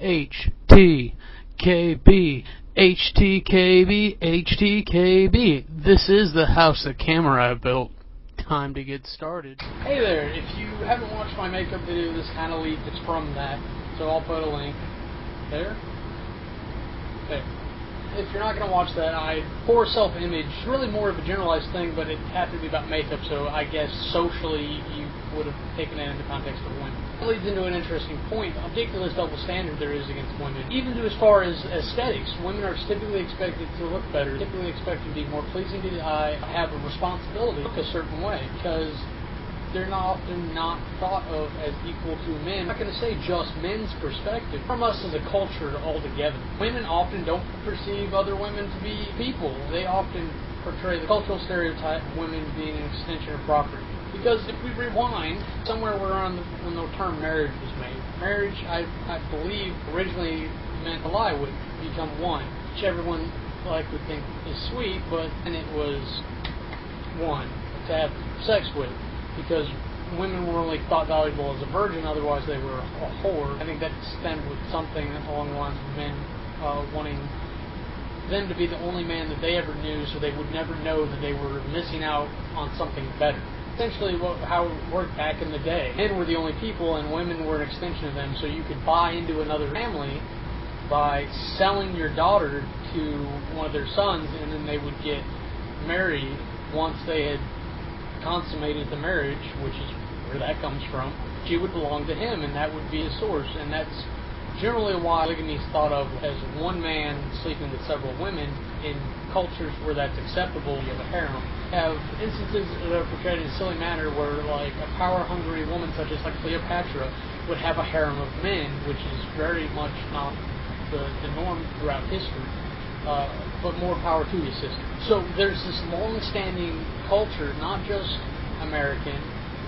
HTKB, HTKB, HTKB. This is the house that Kamurai built. Time to get started. Hey there, if you haven't watched my makeup video, this kind of leads, it's from that, so I'll put a link. There. If you're not going to watch that, poor self-image, really more of a generalized thing, but it had to be about makeup, so I guess socially you would have taken it into context of women. It leads into an interesting point, the ridiculous double standard there is against women. Even to as far as aesthetics, women are typically expected to look better, typically expected to be more pleasing to the eye, have a responsibility to look a certain way, because they're often not thought of as equal to men. I'm not going to say just men's perspective. From us as a culture altogether. Women often don't perceive other women to be people. They often portray the cultural stereotype of women being an extension of property. Because if we rewind, somewhere around when the term marriage was made, marriage, I believe, originally meant a lie would become one, which everyone would think is sweet, but then it was one to have sex with. Because women were only thought valuable as a virgin, otherwise they were a whore. I think that stemmed with something along the lines of men wanting them to be the only man that they ever knew, so they would never know that they were missing out on something better. Essentially how it worked back in the day. Men were the only people and women were an extension of them, so you could buy into another family by selling your daughter to one of their sons, and then they would get married once they had consummated the marriage, which is where that comes from. She would belong to him, and that would be his source, and that's generally why polygamy is thought of as one man sleeping with several women. In cultures where that's acceptable, you have a harem. You have instances that are portrayed in a silly manner where a power-hungry woman such as Cleopatra would have a harem of men, which is very much not the norm throughout history. But more power to you, sister. So there's this long-standing culture, not just American,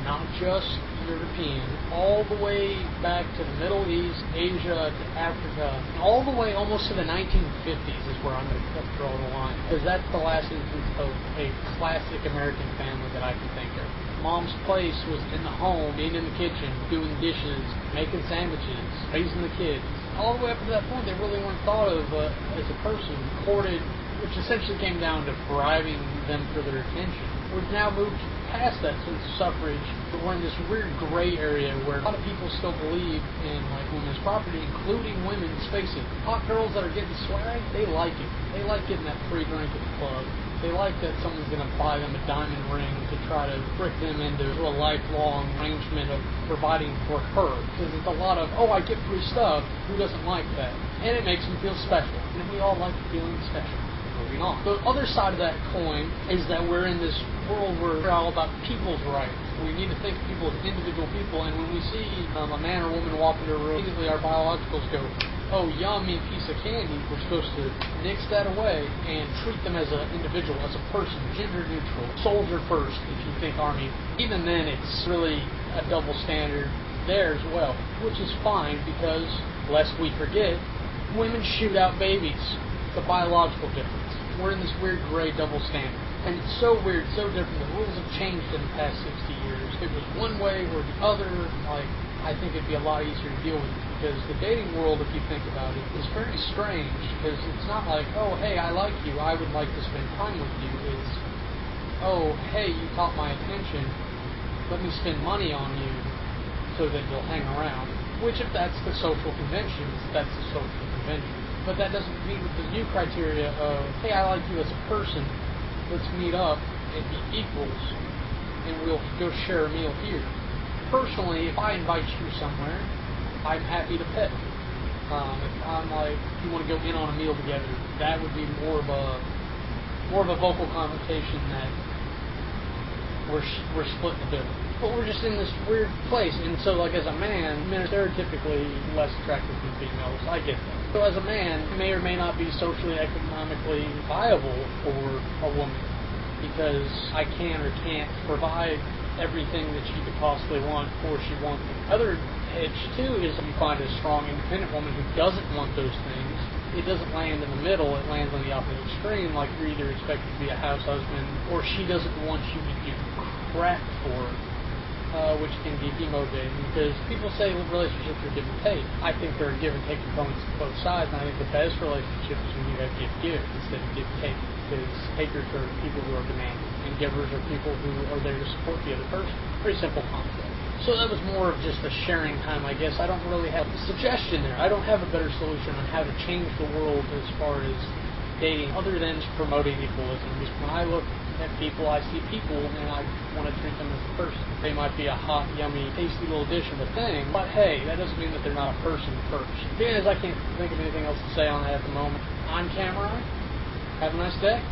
not just European, all the way back to the Middle East, Asia, to Africa, and all the way almost to the 1950s is where I'm going to draw the line, because that's the last instance of a classic American family that I can think of. Mom's place was in the home, being in the kitchen, doing dishes, making sandwiches, raising the kids. All the way up to that point, they really weren't thought of as a person, courted, which essentially came down to bribing them for their attention. We've now moved past that since suffrage, but we're in this weird gray area where a lot of people still believe in women's property, including women. Let's face it, hot girls that are getting swag, they like it. They like getting that free drink at the club. They like that someone's going to buy them a diamond ring to try to trick them into a lifelong arrangement of providing for her. Because it's a lot of, I get free stuff. Who doesn't like that? And it makes them feel special. And we all like feeling special. Moving on. The other side of that coin is that we're in this world where we're all about people's rights. We need to think of people as individual people. And when we see a man or woman walk into a room, immediately our biologicals go, oh, yummy piece of candy. We're supposed to nix that away and treat them as an individual, as a person, gender neutral, soldier first, if you think Army. Even then, it's really a double standard there as well, which is fine because, lest we forget, women shoot out babies. It's a biological difference. We're in this weird gray double standard. And it's so weird, so different. The rules have changed in the past 60 years. It was one way or the other. I think it'd be a lot easier to deal with because the dating world, if you think about it, is very strange because it's not like, oh, hey, I like you, I would like to spend time with you. It's, oh, hey, you caught my attention, let me spend money on you so that you'll hang around. Which, if that's the social convention, that's the social convention. But that doesn't meet with the new criteria of, hey, I like you as a person, let's meet up and be equals, and we'll go share a meal here. Personally, if I invite you somewhere, I'm happy to pay. If I'm you want to go in on a meal together, that would be more of a vocal connotation that we're splitting the bill. But we're just in this weird place, and so as a man, men are stereotypically less attractive than females. I get that. So as a man, you may or may not be socially, economically viable for a woman because I can or can't provide everything that she could possibly want or she wants. The other edge, too, is you find a strong, independent woman who doesn't want those things. It doesn't land in the middle. It lands on the opposite extreme, like you're either expected to be a house husband or she doesn't want you to do crap for her. which can be demotivating because people say relationships are give and take. I think there are give and take components to both sides, and I think the best relationship is when you have give instead of give and take, because takers are people who are demanding, and givers are people who are there to support the other person. Pretty simple concept. So that was more of just a sharing time, I guess. I don't really have a suggestion there. I don't have a better solution on how to change the world as far as dating other than promoting equalism. Because when I look at people, I see people, and I want to treat them as a person. They might be a hot, yummy, tasty little dish of a thing, but hey, that doesn't mean that they're not a person first. Being as I can't think of anything else to say on that at the moment, I'm Kamurai. Have a nice day.